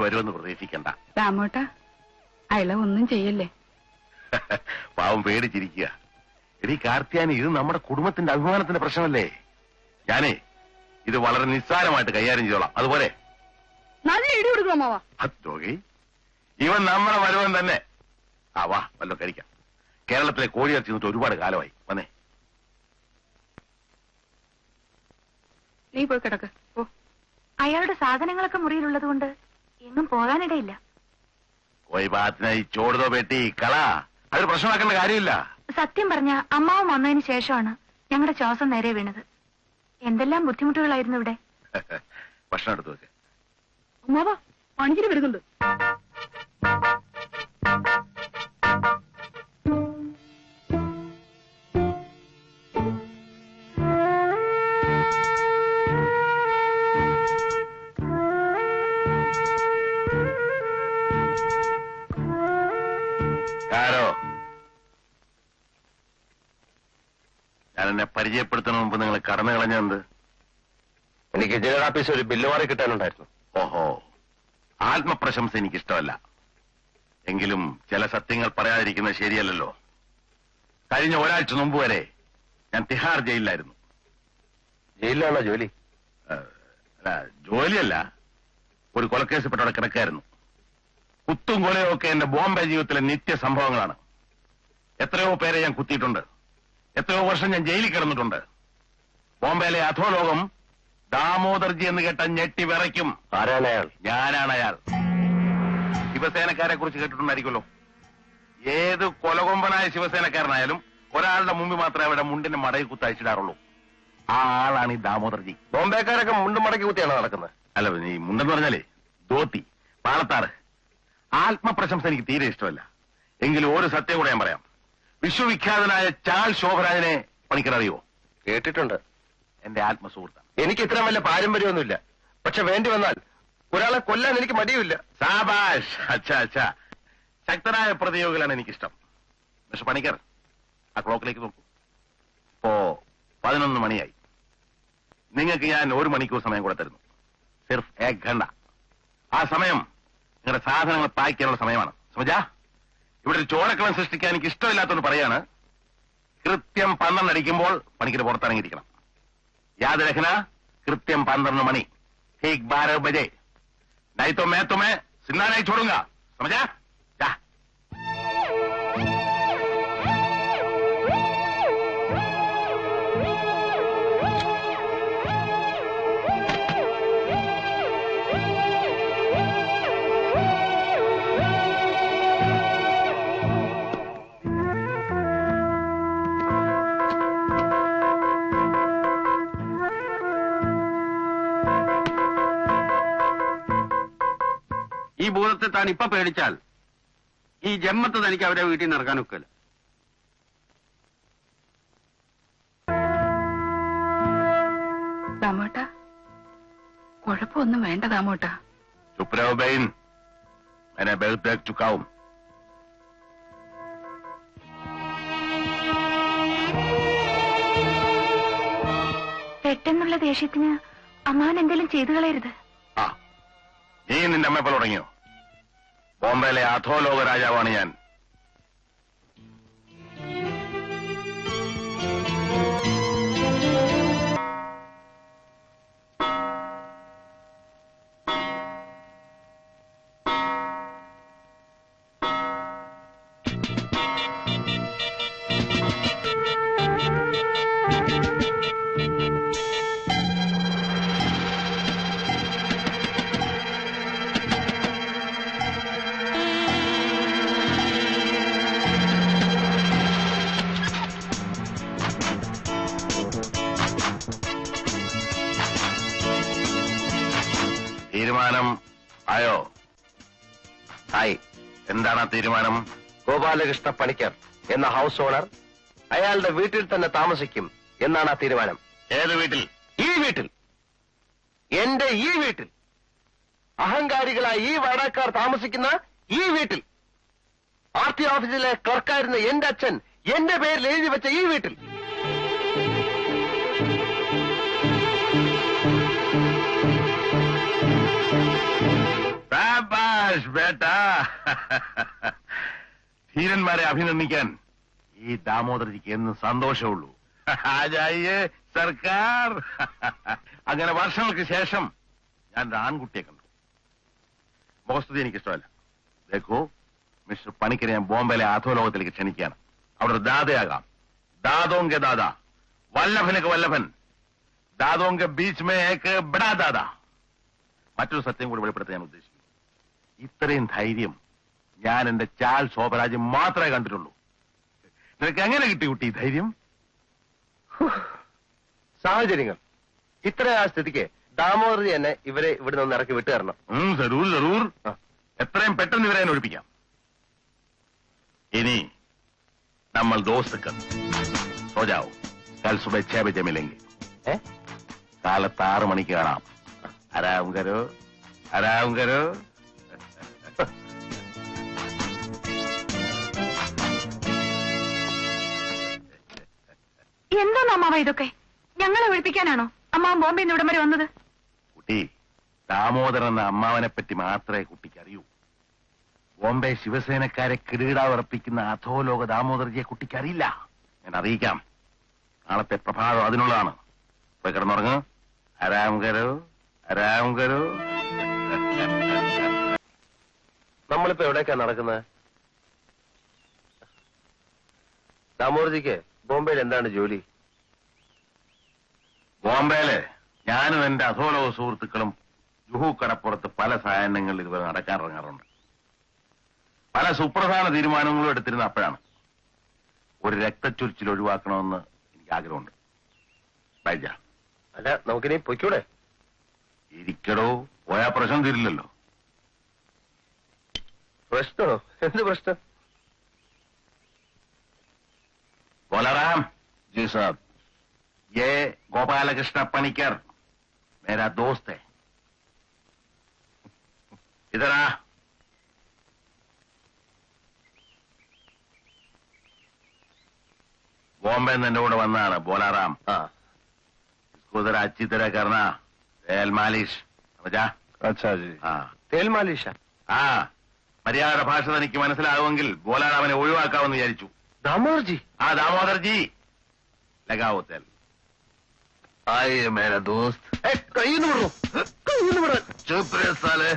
വരുമെന്ന് പ്രതീക്ഷിക്കണ്ട. രാമോട്ട, അയാളെ ഒന്നും ചെയ്യല്ലേ. പാവം പേടിച്ചിരിക്കുക. എടീ കാർത്തിയാനി, ഇത് നമ്മുടെ കുടുംബത്തിന്റെ അഭിമാനത്തിന്റെ പ്രശ്നമല്ലേ? ഞാനേ ഇത് വളരെ നിസ്സാരമായിട്ട് കൈകാര്യം ചെയ്തോളാം. അതുപോലെ നല്ല ഇടി കൊടുക്കണം മാവാ. ഇവൻ നമ്മളെ വരുവൻ തന്നെ. ആ വാ, വല്ലോ കഴിക്കാം. കേരളത്തിലെ കോഴിയിറച്ചി നിന്നിട്ട് ഒരുപാട് കാലമായി. വന്നേ. നീ പോയി കിടക്ക്. ഓ, അയാളുടെ സാധനങ്ങളൊക്കെ മുറിയിലുള്ളത് കൊണ്ട് എങ്ങും പോകാനിടയില്ല. കോയി ഭാഗത്തിനായി ചോടുതോ പെട്ടി കള, അതൊരു പ്രശ്നമാക്കേണ്ട കാര്യമില്ല. സത്യം പറഞ്ഞ അമ്മാവൻ വന്നതിന് ശേഷമാണ് ഞങ്ങളുടെ ശ്വാസം നേരെ വീണത്. എന്തെല്ലാം ബുദ്ധിമുട്ടുകളായിരുന്നു ഇവിടെ. ഭക്ഷണം എടുത്തു വെക്ക്. അമ്മാവാ, പണിക്കിന് വരുന്നുണ്ട്. ഞാൻ എന്നെ പരിചയപ്പെടുത്തുന്ന മുമ്പ് നിങ്ങൾ കടന്നു കളഞ്ഞെന്ത്? എനിക്ക് ജനറൽ ഓഫീസിൽ ഒരു ബില്ല് മാറി കിട്ടാനുണ്ടായിരുന്നു. ഓഹോ, ആത്മപ്രശംസ എനിക്കിഷ്ടമല്ല. എങ്കിലും ചില സത്യങ്ങൾ പറയാതിരിക്കുന്നത് ശരിയല്ലല്ലോ. കഴിഞ്ഞ ഒരാഴ്ച മുമ്പ് വരെ ഞാൻ തിഹാർ ജയിലിലായിരുന്നു. ജയിലിലാണോ ജോലി? ജോലിയല്ല, ഒരു കൊലക്കേസിൽപ്പെട്ടവിടെ കിടക്കായിരുന്നു. കുത്തും കൊലയും ഒക്കെ എന്റെ ബോംബെ ജീവിതത്തിലെ നിത്യ സംഭവങ്ങളാണ്. എത്രയോ പേരെ ഞാൻ കുത്തിയിട്ടുണ്ട്. എത്രയോ വർഷം ഞാൻ ജയിലിൽ കിടന്നിട്ടുണ്ട്. ബോംബെയിലെ അധോലോകം ദാമോദർജി എന്ന് കേട്ട ഞെട്ടി വിറയ്ക്കും. ആരാണ് അയാൾ? ഞാനാണ് അയാൾ. ശിവസേനക്കാരെ കുറിച്ച് കേട്ടിട്ടുണ്ടായിരിക്കുമല്ലോ. ഏത് കൊലകൊമ്പനായ ശിവസേനക്കാരനായാലും ഒരാളുടെ മുമ്പിൽ മാത്രമേ അവിടെ മുണ്ടിന്റെ മടയിൽ കുത്തയച്ചിടാറുള്ളൂ. ആ ആളാണ് ഈ ദാമോദർജി. ബോംബെക്കാരൊക്കെ മുണ്ടും മടക്കി കുത്തിയാണ് നടക്കുന്നത്. അല്ല, ഈ മുണ്ടെന്ന് പറഞ്ഞാലേ ധോത്തി, പാളത്താറ്. ആത്മപ്രശംസ എനിക്ക് തീരെ ഇഷ്ടമല്ല. എങ്കിലും ഒരു സത്യം കൂടെ ഞാൻ പറയാം. വിശ്വവിഖ്യാതനായ ചാൾ ശോഭരാജനെ പണിക്കർ അറിയോ? കേട്ടിട്ടുണ്ട്. എന്റെ ആത്മസുഹൃത്താണ്. എനിക്ക് ഇത്ര വലിയ പാരമ്പര്യമൊന്നുമില്ല. പക്ഷെ വേണ്ടി വന്നാൽ ഒരാളെ കൊല്ലാൻ എനിക്ക് മടിയുമില്ല. സാബാഷ്. അച്ഛാ, ശക്തരായ പ്രതിയോഗികളാണ് എനിക്കിഷ്ടം. മിസ്റ്റർ പണിക്കർ, ആ ക്ലോക്കിലേക്ക് നോക്കൂ. ഇപ്പോ 11 മണിയായി. നിങ്ങൾക്ക് ഞാൻ 1 മണിക്കൂർ സമയം കൂടെ തരുന്നു. സിർഫ് 1 ഘണ്ട. ആ സമയം നിങ്ങളുടെ സാധനങ്ങൾ പാക്ക് ചെയ്യാനുള്ള സമയമാണ്. സമജാ? ഇവിടെ ഒരു ചോരക്കളം സൃഷ്ടിക്കാൻ എനിക്ക് ഇഷ്ടമില്ലാത്തൊന്ന് പറയാണ്. കൃത്യം 12 അടിക്കുമ്പോൾ പണിക്കര് പുറത്തിറങ്ങിയിരിക്കണം. യാദ് രഖന, കൃത്യം 12 മണി. ठीक 12 बजे. नहीं तो मैं तुम्हें जिंदा नहीं छोड़ूंगा. समझा? जा. ഈ ഭൂതത്തെ താൻ ഇപ്പൊ പേടിച്ചാൽ ഈ ജന്മത്ത് തനിക്ക് അവരെ വീട്ടിൽ നിന്ന് ഇറക്കാൻ ഒക്കില്ല. ദാമോട്ട, കുഴപ്പമൊന്നും വേണ്ട ദാമോട്ട. चुप रहो बहन, मैंने बहुत देख चुका हूं. പെട്ടെന്നുള്ള ദേഷ്യത്തിന് അമ്മാവൻ എന്തെങ്കിലും ചെയ്തു കളയരുത്. ആ, നീ നിന്റെ അമ്മ പോലെ തുടങ്ങിയോ? ബോംബെയിലെ അധോലോക രാജാവാണ് ഞാൻ. തീരുമാനം ആയോ? ആയി. എന്താണ് ആ തീരുമാനം? ഗോപാലകൃഷ്ണ പണിക്കർ എന്ന ഹൗസ് ഓണർ അയാളുടെ വീട്ടിൽ തന്നെ താമസിക്കും എന്നാണ് ആ തീരുമാനം. ഏത് വീട്ടിൽ? ഈ വീട്ടിൽ, എന്റെ ഈ വീട്ടിൽ, അഹങ്കാരികളായ ഈ വാടകക്കാർ താമസിക്കുന്ന ഈ വീട്ടിൽ, ആർടി ഓഫീസിലെ ക്ലർക്കായിരുന്ന എന്റെ അച്ഛൻ എന്റെ പേരിൽ എഴുതി വെച്ച ഈ വീട്ടിൽ. ബാബാ ബേട്ടാ ധീരന്മാരെ അഭിനന്ദിക്കാൻ ഈ ദാമോദരജിക്ക് എന്നും സന്തോഷമുള്ളൂ. ആജായിയെ സർക്കാർ. അങ്ങനെ വർഷങ്ങൾക്ക് ശേഷം ഞാൻ ഒരു ആൺകുട്ടിയെ കണ്ടു. മുഖസ്തുതി എനിക്കിഷ്ടമല്ല. ദേഖോ, മിസ്റ്റർ പണിക്കരെ ഞാൻ ബോംബെയിലെ അധോലോകത്തിലേക്ക് ക്ഷണിക്കുകയാണ്. അവിടെ ഒരു ദാദയാകാം. ദാദോങ്കെ ദാദ, വല്ലഭനക്ക് വല്ലഭൻ, ദാദോങ്കെ ബീച്ച് മേ ഏക്ക് ബഡാ ദാദ. മറ്റൊരു സത്യം കൂടി വെളിപ്പെടുത്താൻ ഞാൻ ഉദ്ദേശിക്കുന്നു. ഇത്രയും ധൈര്യം ഞാൻ എന്റെ ചാൽ ശോഭരാജ് മാത്രമേ കണ്ടിട്ടുള്ളൂ. നിനക്ക് എങ്ങനെ കിട്ടി കുട്ടി ഈ ധൈര്യം? സാഹചര്യങ്ങൾ ഇത്രയാ സ്ഥിതിക്ക് ദാമോദരജി എന്നെ ഇവരെ ഇവിടെ നിന്ന് ഇറക്കി വിട്ടു തരണം. ജറൂർ ജറൂർ. എത്രയും പെട്ടെന്ന് ഇവരെ ഞാൻ ഒഴിപ്പിക്കാം. ഇനി നമ്മൾ ദോസ്തുക്കൾ സോജാവോ. കൽ സുബഹ 6 ബജെ മിലെങ്കെ. കാലത്ത് 6 മണിക്ക് കാണാം. ആരാം കരോ, ആരാം കരോ. എന്താണോ അമ്മാവ ഇതൊക്കെ? ഞങ്ങളെ ഒഴിപ്പിക്കാനാണോ അമ്മാവൻ ബോംബെ നിന്ന് ഇവിടം വരെ വന്നത്? കുട്ടി, ദാമോദരൻ എന്ന അമ്മാവനെ പറ്റി മാത്രമേ കുട്ടിക്ക് അറിയൂ. ബോംബെ ശിവസേനക്കാരെ കിരീടാവർപ്പിക്കുന്ന അധോലോക ദാമോദർജിയെ കുട്ടിക്ക് അറിയില്ല. ഞാൻ അറിയിക്കാം. നാളത്തെ പ്രഭാതം അതിനുള്ളതാണ്. പോയി കിടന്നുറങ്ങ്. ആരാം കരോ, ആരാം കരോ. നമ്മളിപ്പോ എവിടേക്കാ നടക്കുന്നത്? ദാമോദരജിക്ക് ബോംബെയിൽ എന്താണ് ജോലി? ബോംബെയില് ഞാനും എന്റെ അധോലോക സുഹൃത്തുക്കളും ജുഹു കടപ്പുറത്ത് പല സായാഹ്നങ്ങളിൽ ഇതുവരെ നടക്കാനിറങ്ങാറുണ്ട്. പല സുപ്രധാന തീരുമാനങ്ങളും എടുത്തിരുന്ന അപ്പോഴാണ്. ഒരു രക്തച്ചൊരിച്ചിൽ ഒഴിവാക്കണമെന്ന് എനിക്ക് ആഗ്രഹമുണ്ട്. ബൈജ. അല്ല, നമുക്കിനി പൊയ്ക്കൂടെ? ഇരിക്കടോ, പോയാ പ്രശ്നം തീരില്ലല്ലോ. പ്രശ്നമോ? എന്ത് പ്രശ്നം? बोलाराम जी साहब, ये गोपाल कृष्ण पनिकर मेरा दोस्त है. इधर आ. बॉम्बे में एंड वന്നാണ് बोलाराम. इसको उधर अच्छी तरह करना. तेल मालिश समझा? अच्छा जी. तेल മാലിഷ? മര്യാദ ഭാഷ തനിക്ക് മനസ്സിലാവുമെങ്കിൽ ബോലാറാമനെ ഒഴിവാക്കാമെന്ന് വിചാരിച്ചു. ദാമോദർജി? दामोदरजी लगाओ तेल. आइए मेरा दोस्त. കയ്യിൽ നിന്ന് വിടൂ, കയ്യിൽ നിന്ന് വിടാൻ. चुप रहे साले.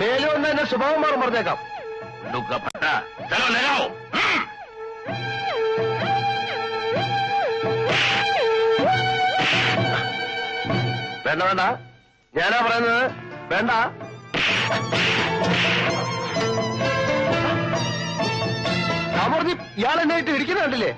മേലെ ഒന്ന് എന്നെ സ്വഭാവം മാറും പറഞ്ഞേക്കാം. लुका फटा. चलो लगाओ. വേണ്ട വേണ്ട, ഞാനാ പറയുന്നത്. വേണ്ട. ദാമോദരജി, ഇയാൾ എന്നെ ആയിട്ട് ഇരിക്കുന്ന കണ്ടില്ലേ?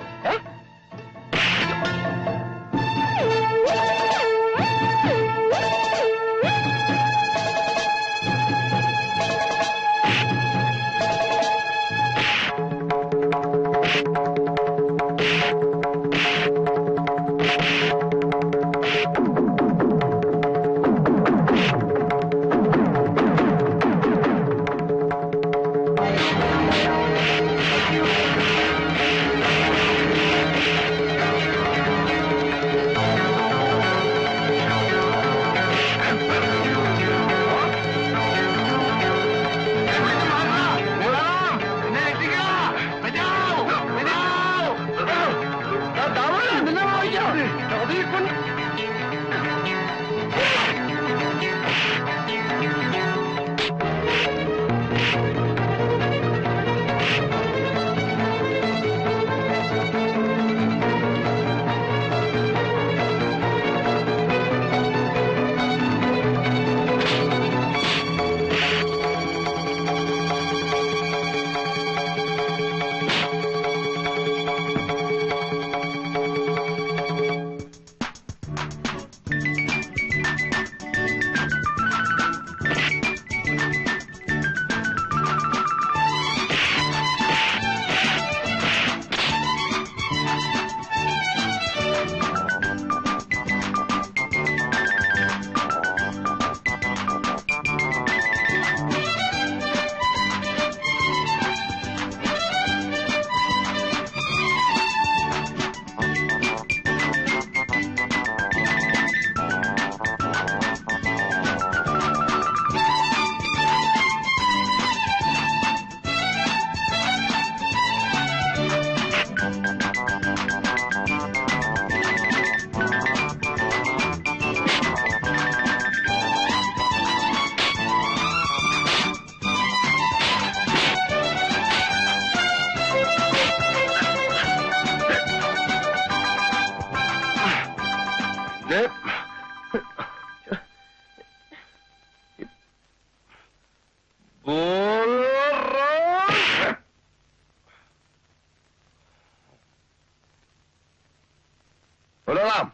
बोलो राम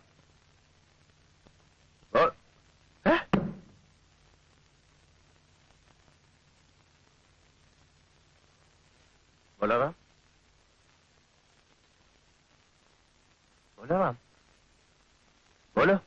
बोलो राम बोलो राम बोलो